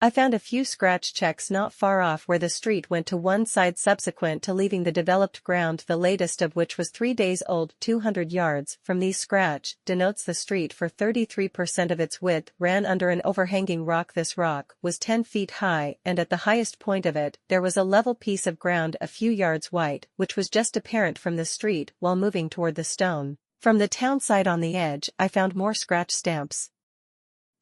I found a few scratch checks not far off where the street went to one side subsequent to leaving the developed ground, the latest of which was 3 days old. 200 yards from these scratch denotes the street for 33% of its width ran under an overhanging rock. This rock was 10 feet high, and at the highest point of it there was a level piece of ground a few yards wide, which was just apparent from the street while moving toward the stone. From the town side on the edge I found more scratch stamps.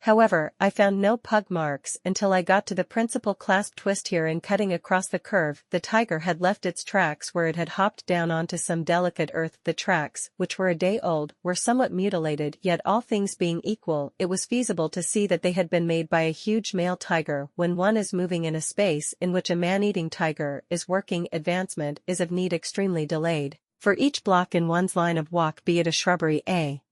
However, I found no pug marks until I got to the principal clasp twist. Here in cutting across the curve, the tiger had left its tracks where it had hopped down onto some delicate earth. The tracks, which were a day old, were somewhat mutilated, yet all things being equal, it was feasible to see that they had been made by a huge male tiger. When one is moving in a space in which a man-eating tiger is working, advancement is of need extremely delayed. For each block in one's line of walk, be it a shrubbery, a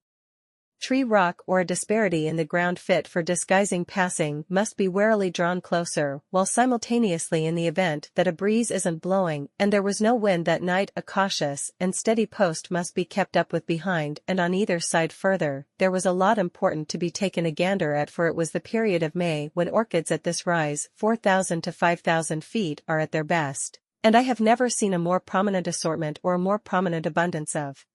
tree, rock, or a disparity in the ground fit for disguising passing, must be warily drawn closer, while simultaneously, in the event that a breeze isn't blowing and there was no wind that night, a cautious and steady post must be kept up with behind and on either side. Further, there was a lot important to be taken a gander at, for it was the period of May when orchids at this rise, 4,000 to 5,000 feet, are at their best, and I have never seen a more prominent assortment or a more prominent abundance of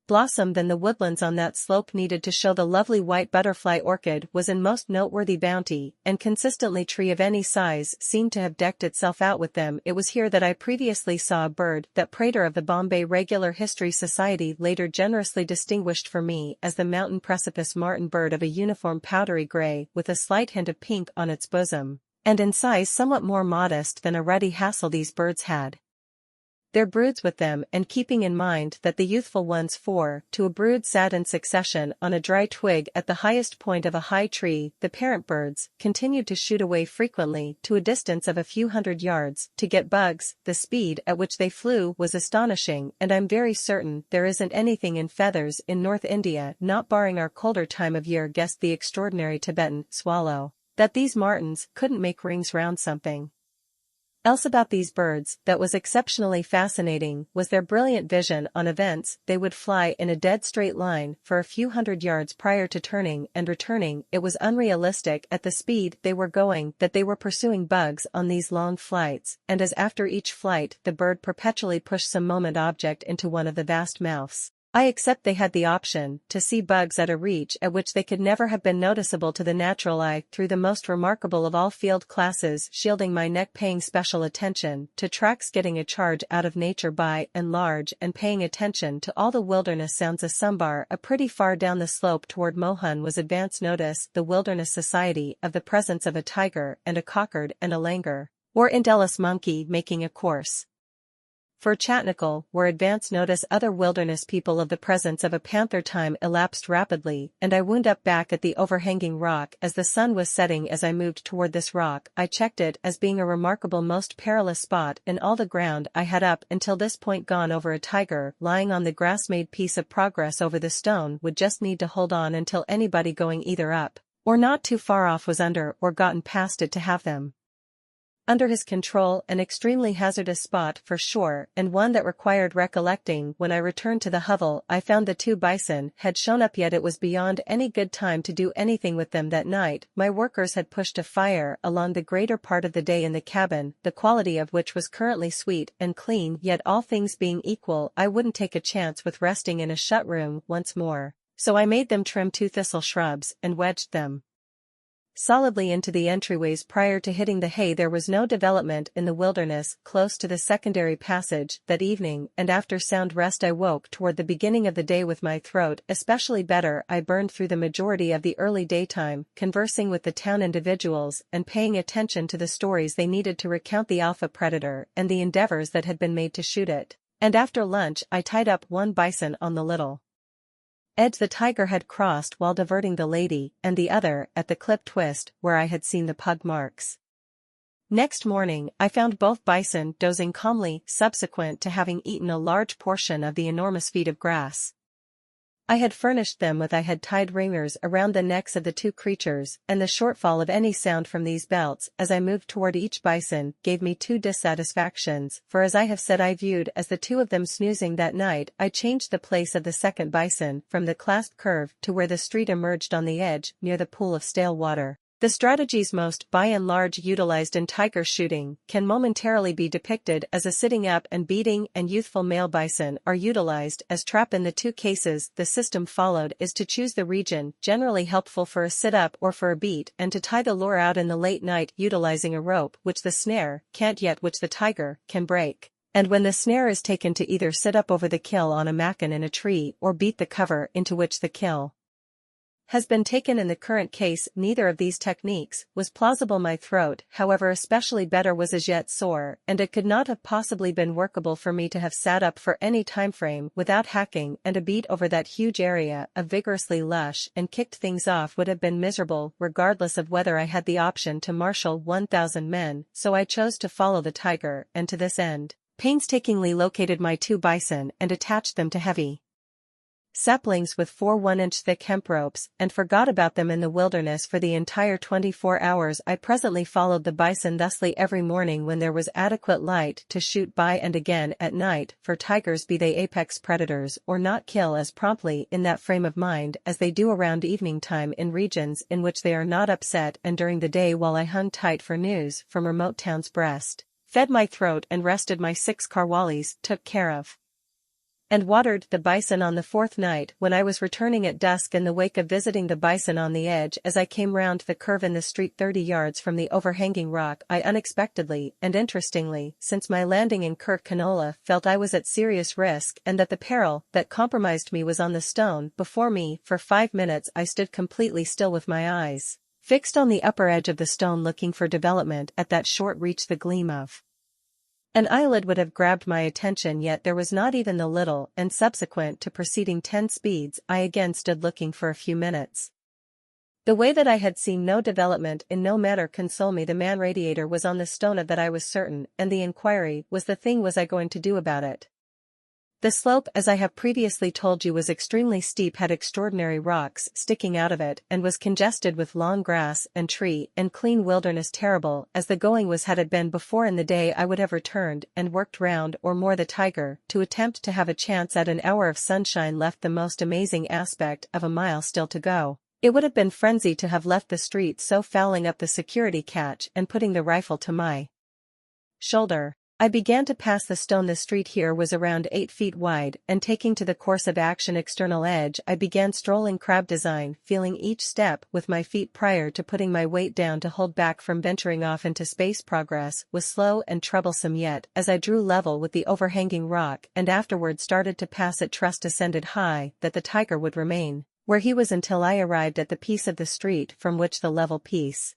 blossom than the woodlands on that slope needed to show. The lovely white butterfly orchid was in most noteworthy bounty, and consistently tree of any size seemed to have decked itself out with them. It was here that I previously saw a bird that praetor of the Bombay Regular History Society later generously distinguished for me as the mountain precipice martin, bird of a uniform powdery gray with a slight hint of pink on its bosom, and in size somewhat more modest than a ruddy hassel. These birds had their broods with them, and keeping in mind that the youthful ones 4 to a brood sat in succession on a dry twig at the highest point of a high tree, the parent birds continued to shoot away frequently to a distance of a few hundred yards to get bugs. The speed at which they flew was astonishing, and I'm very certain there isn't anything in feathers in North India, not barring our colder time of year, guessed the extraordinary Tibetan swallow, that these martins couldn't make rings round something else. About these birds that was exceptionally fascinating was their brilliant vision on events. They would fly in a dead straight line for a few hundred yards prior to turning and returning. It was unrealistic at the speed they were going that they were pursuing bugs on these long flights, and as after each flight the bird perpetually pushed some moment object into one of the vast mouths, I accept they had the option to see bugs at a reach at which they could never have been noticeable to the natural eye. Through the most remarkable of all field classes, shielding my neck, paying special attention to tracks, getting a charge out of nature by and large, and paying attention to all the wilderness sounds. A sumbar a pretty far down the slope toward Mohan was advance notice. The Wilderness Society of the presence of a tiger and a cockard and a langur, or Indelis monkey, making a course for Chatnical, were advance notice. Other wilderness people of the presence of a panther. Time elapsed rapidly, and I wound up back at the overhanging rock as the sun was setting. As I moved toward this rock, I checked it as being a remarkable, most perilous spot in all the ground I had up until this point gone over. A tiger lying on the grass made piece of progress over the stone would just need to hold on until anybody going either up or not too far off was under or gotten past it to have them under his control. An extremely hazardous spot for sure, and one that required recollecting. When I returned to the hovel I found the 2 bison had shown up, yet it was beyond any good time to do anything with them that night. My workers had pushed a fire along the greater part of the day in the cabin, the quality of which was currently sweet and clean, yet all things being equal I wouldn't take a chance with resting in a shut room once more, so I made them trim 2 thistle shrubs and wedged them solidly into the entryways prior to hitting the hay. There was no development in the wilderness close to the secondary passage that evening, and after sound rest I woke toward the beginning of the day with my throat especially better. I burned through the majority of the early daytime conversing with the town individuals and paying attention to the stories they needed to recount the alpha predator and the endeavors that had been made to shoot it, and after lunch I tied up 1 bison on the little edge the tiger had crossed while diverting the lady, and the other at the clip twist where I had seen the pug marks. Next morning I found both bison dozing calmly, subsequent to having eaten a large portion of the enormous feet of grass I had furnished them with. I had tied ringers around the necks of the 2 creatures, and the shortfall of any sound from these belts as I moved toward each bison gave me 2 dissatisfactions, for as I have said I viewed as the 2 of them snoozing that night. I changed the place of the second bison from the clasp curve to where the street emerged on the edge near the pool of stale water. The strategies most by and large utilized in tiger shooting can momentarily be depicted as a sitting up and beating, and youthful male bison are utilized as trap. In the two cases the system followed is to choose the region generally helpful for a sit-up or for a beat, and to tie the lure out in the late night utilizing a rope which the snare can't yet which the tiger can break. And when the snare is taken to either sit up over the kill on a macan in a tree or beat the cover into which the kill has been taken. In the current case neither of these techniques was plausible. My throat, however, especially better, was as yet sore, and it could not have possibly been workable for me to have sat up for any time frame without hacking, and a beat over that huge area of vigorously lush and kicked things off would have been miserable regardless of whether I had the option to marshal 1,000 men, so I chose to follow the tiger, and to this end painstakingly located my two bison and attached them to heavy saplings with 4 1-inch thick hemp ropes, and forgot about them in the wilderness for the entire 24 hours. I presently followed the bison thusly every morning when there was adequate light to shoot by, and again at night, for tigers, be they apex predators or not, kill as promptly in that frame of mind as they do around evening time in regions in which they are not upset, and during the day while I hung tight for news from remote towns, breast fed my throat and rested my 6 karwalis, took care of and watered the bison on the 4th night when I was returning at dusk in the wake of visiting the bison on the edge. As I came round the curve in the street 30 yards from the overhanging rock, I unexpectedly and interestingly, since my landing in Kirk Canola, felt I was at serious risk and that the peril that compromised me was on the stone before me. For 5 minutes I stood completely still with my eyes fixed on the upper edge of the stone, looking for development at that short reach. The gleam of an eyelid would have grabbed my attention, yet there was not even the little, and subsequent to proceeding 10 speeds, I again stood looking for a few minutes. The way that I had seen no development in no manner console me. The man radiator was on the stone, of that I was certain, and the inquiry was the thing: was I going to do about it? The slope, as I have previously told you, was extremely steep, had extraordinary rocks sticking out of it, and was congested with long grass and tree and clean wilderness. Terrible as the going was, had it been before in the day, I would have returned and worked round or more the tiger, to attempt to have a chance at an hour of sunshine left. The most amazing aspect of a mile still to go. It would have been frenzy to have left the street so, fouling up the security catch and putting the rifle to my shoulder, I began to pass the stone. The street here was around 8 feet wide, and taking to the course of action external edge, I began strolling crab design, feeling each step with my feet prior to putting my weight down to hold back from venturing off into space. Progress was slow and troublesome, yet as I drew level with the overhanging rock and afterward started to pass it, trust ascended high that the tiger would remain where he was until I arrived at the piece of the street from which the level piece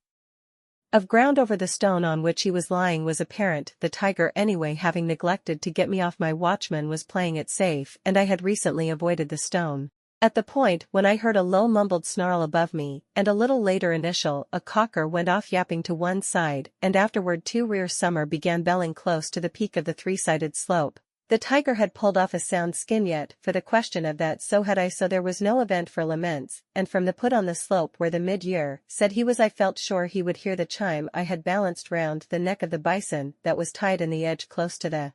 of ground over the stone on which he was lying was apparent. The tiger, anyway, having neglected to get me off my watchman, was playing it safe, and I had recently avoided the stone at the point when I heard a low mumbled snarl above me, and a little later a cocker went off yapping to one side, and afterward 2 rear summer began belling close to the peak of the 3-sided slope. The tiger had pulled off a sound skin, yet for the question of that, so had I, so there was no event for laments, and from the put on the slope where the mid-year said he was, I felt sure he would hear the chime I had balanced round the neck of the bison that was tied in the edge close to the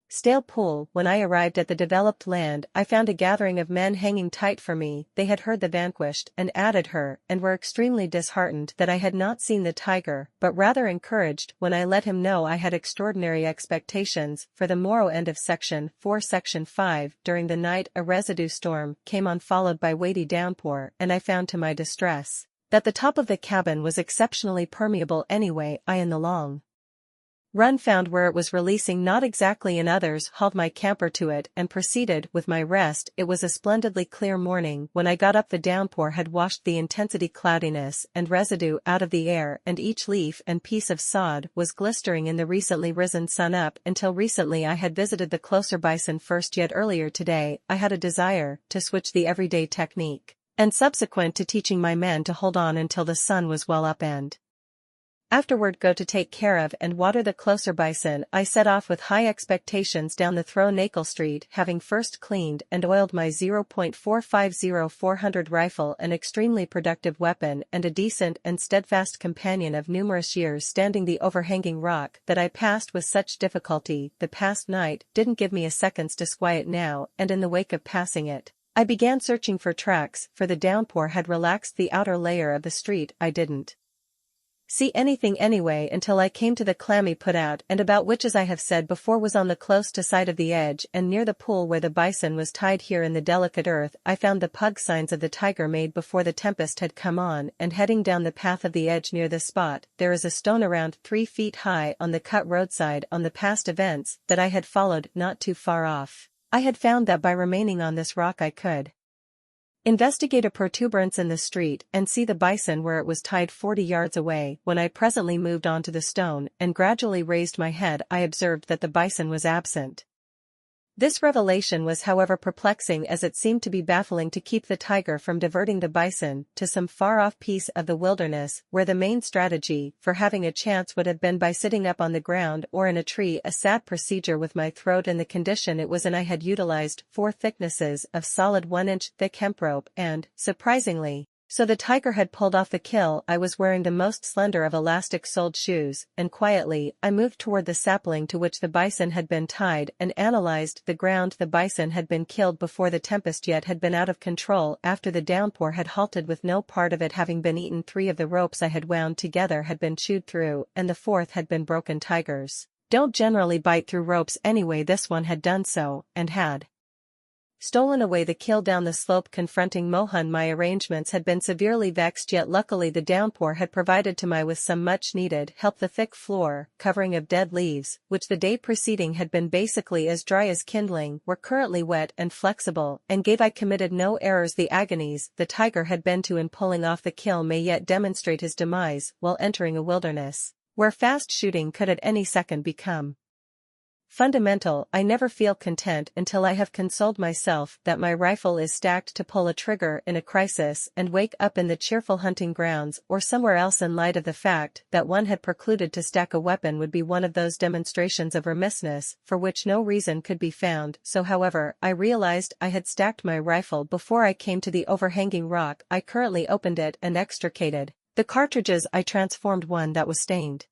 stale pool. When I arrived at the developed land, I found a gathering of men hanging tight for me. They had heard the vanquished and added her, and were extremely disheartened that I had not seen the tiger, but rather encouraged when I let him know I had extraordinary expectations for the morrow. End of section 4. Section 5. During the night a residue storm came on, followed by weighty downpour, and I found to my distress that the top of the cabin was exceptionally permeable. Anyway, I in the long run found where it was releasing not exactly in others, hauled my camper to it and proceeded with my rest. It was a splendidly clear morning when I got up. The downpour had washed the intensity, cloudiness, and residue out of the air, and each leaf and piece of sod was glistering in the recently risen sun. Up until recently I had visited the closer bison first, yet earlier today I had a desire to switch the everyday technique, and subsequent to teaching my men to hold on until the sun was well up and afterward go to take care of and water the closer bison. I set off with high expectations down the Throw-Nacle Street, having first cleaned and oiled my 0.450 400 rifle, an extremely productive weapon and a decent and steadfast companion of numerous years, standing the overhanging rock that I passed with such difficulty the past night didn't give me a second's disquiet now, and in the wake of passing it, I began searching for tracks, for the downpour had relaxed the outer layer of the street. I didn't see anything anyway until I came to the clammy putout, and about which, as I have said before, was on the close to side of the edge and near the pool where the bison was tied. Here in the delicate earth I found the pug signs of the tiger made before the tempest had come on, and heading down the path of the edge near this spot, there is a stone around 3 feet high on the cut roadside on the past events that I had followed not too far off. I had found that by remaining on this rock I could investigate a protuberance in the street and see the bison where it was tied 40 yards away. When I presently moved on to the stone and gradually raised my head, I observed that the bison was absent. This revelation was however perplexing, as it seemed to be baffling to keep the tiger from diverting the bison to some far-off piece of the wilderness, where the main strategy for having a chance would have been by sitting up on the ground or in a tree, a sad procedure with my throat in the condition it was in. I had utilized 4 thicknesses of solid 1-inch thick hemp rope and, surprisingly, so the tiger had pulled off the kill. I was wearing the most slender of elastic-soled shoes, and quietly I moved toward the sapling to which the bison had been tied and analyzed the ground. The bison had been killed before the tempest yet had been out of control, after the downpour had halted, with no part of it having been eaten. 3 of the ropes I had wound together had been chewed through, and the 4th had been broken. Tigers don't generally bite through ropes anyway. This one had done so, and had stolen away the kill down the slope confronting Mohan. My arrangements had been severely vexed, yet luckily the downpour had provided to me with some much-needed help. The thick floor covering of dead leaves, which the day preceding had been basically as dry as kindling, were currently wet and flexible, and gave I committed no errors. The agonies the tiger had been to in pulling off the kill may yet demonstrate his demise while entering a wilderness, where fast shooting could at any second become fundamental. I never feel content until I have consoled myself that my rifle is stacked to pull a trigger in a crisis and wake up in the cheerful hunting grounds or somewhere else. In light of the fact that one had precluded to stack a weapon would be one of those demonstrations of remissness for which no reason could be found. So however, I realized I had stacked my rifle before I came to the overhanging rock. I currently opened it and extricated the cartridges. I transformed one that was stained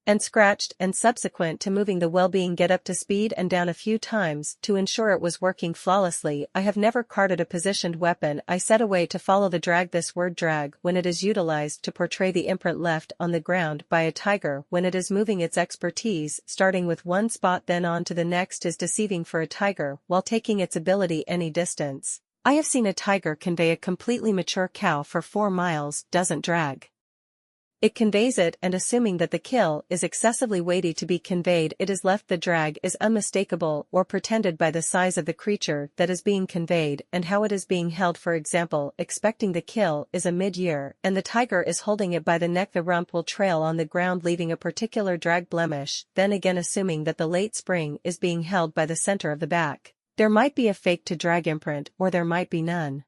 and scratched, and subsequent to moving the well-being get up to speed and down a few times to ensure it was working flawlessly. I have never carted a positioned weapon. I set away to follow the drag. This word drag, when it is utilized to portray the imprint left on the ground by a tiger when it is moving, its expertise starting with one spot then on to the next, is deceiving for a tiger while taking its ability any distance. I have seen a tiger convey a completely mature cow for 4 miles. Doesn't drag. It conveys it, and assuming that the kill is excessively weighty to be conveyed, it is left. The drag is unmistakable or pretended by the size of the creature that is being conveyed and how it is being held. For example, expecting the kill is a mid-year and the tiger is holding it by the neck, the rump will trail on the ground leaving a particular drag blemish. Then again, assuming that the late spring is being held by the center of the back, there might be a fake to drag imprint, or there might be none.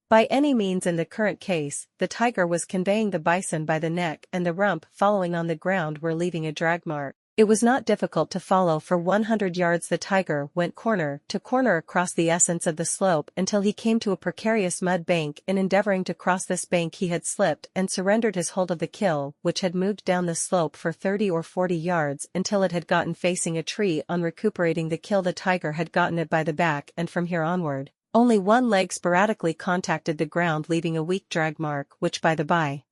By any means, in the current case, the tiger was conveying the bison by the neck, and the rump following on the ground were leaving a drag mark. It was not difficult to follow. For 100 yards the tiger went corner to corner across the essence of the slope until he came to a precarious mud bank. In endeavoring to cross this bank he had slipped and surrendered his hold of the kill, which had moved down the slope for 30 or 40 yards until it had gotten facing a tree. On recuperating the kill, the tiger had gotten it by the back, and from here onward only one leg sporadically contacted the ground, leaving a weak drag mark, which, by the by,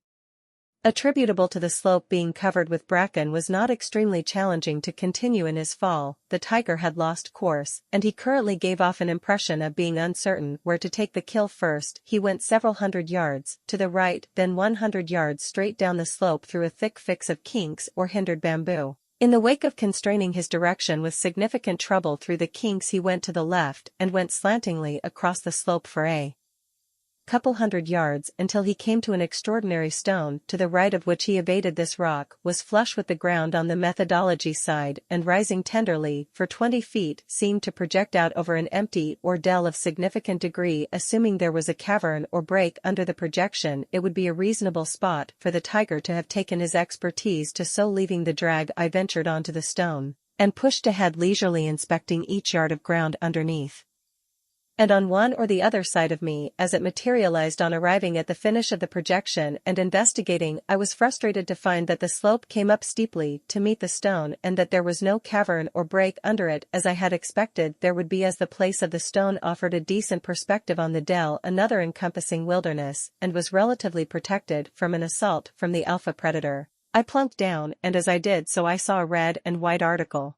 attributable to the slope being covered with bracken, was not extremely challenging to continue in his fall. The tiger had lost course, and he currently gave off an impression of being uncertain where to take the kill first. He went several hundred yards to the right, then 100 yards straight down the slope through a thick fix of kinks or hindered bamboo. In the wake of constraining his direction with significant trouble through the kinks, he went to the left and went slantingly across the slope for a couple hundred yards until he came to an extraordinary stone, to the right of which he evaded. This rock was flush with the ground on the methodology side, and rising tenderly for 20 feet seemed to project out over an empty or dell of significant degree. Assuming there was a cavern or break under the projection, it would be a reasonable spot for the tiger to have taken his expertise to. So leaving the drag, I ventured onto the stone and pushed ahead leisurely, inspecting each yard of ground underneath. and on one or the other side of me as it materialized. On arriving at the finish of the projection and investigating, I was frustrated to find that the slope came up steeply to meet the stone and that there was no cavern or break under it as I had expected there would be, as the place of the stone offered a decent perspective on the dell, another encompassing wilderness, and was relatively protected from an assault from the alpha predator. I plunked down, and as I did so I saw a red and white article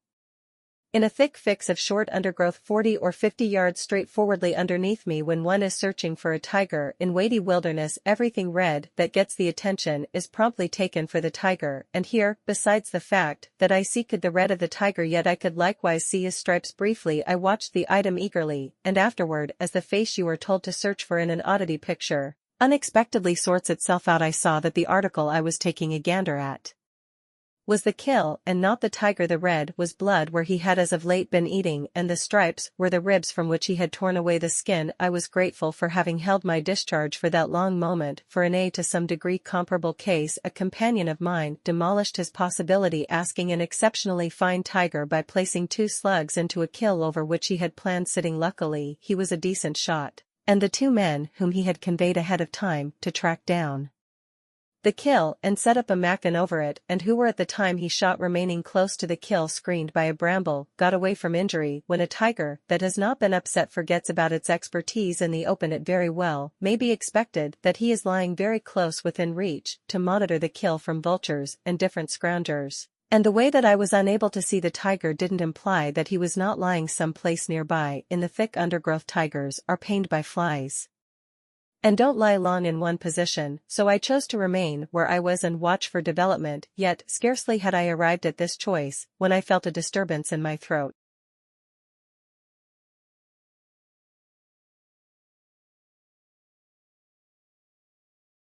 in a thick fix of short undergrowth 40 or 50 yards straightforwardly underneath me. When one is searching for a tiger in weighty wilderness, everything red that gets the attention is promptly taken for the tiger, and here, besides the fact that I seeked the red of the tiger, yet I could likewise see his stripes. Briefly I watched the item eagerly, and afterward, as the face you are told to search for in an oddity picture unexpectedly sorts itself out, I saw that the article I was taking a gander at was the kill and not the tiger. The red was blood where he had as of late been eating, and the stripes were the ribs from which he had torn away the skin. I was grateful for having held my discharge for that long moment, for in a to some degree comparable case a companion of mine demolished his possibility asking an exceptionally fine tiger by placing 2 slugs into a kill over which he had planned sitting. Luckily he was a decent shot, and the 2 men whom he had conveyed ahead of time to track down the kill and set up a mackin over it, and who were at the time he shot remaining close to the kill screened by a bramble, got away from injury. When a tiger that has not been upset forgets about its expertise in the open, it very well may be expected that he is lying very close within reach to monitor the kill from vultures and different scroungers, and the way that I was unable to see the tiger didn't imply that he was not lying someplace nearby. In the thick undergrowth, tigers are pained by flies and don't lie long in one position, so I chose to remain where I was and watch for development. Yet scarcely had I arrived at this choice when I felt a disturbance in my throat.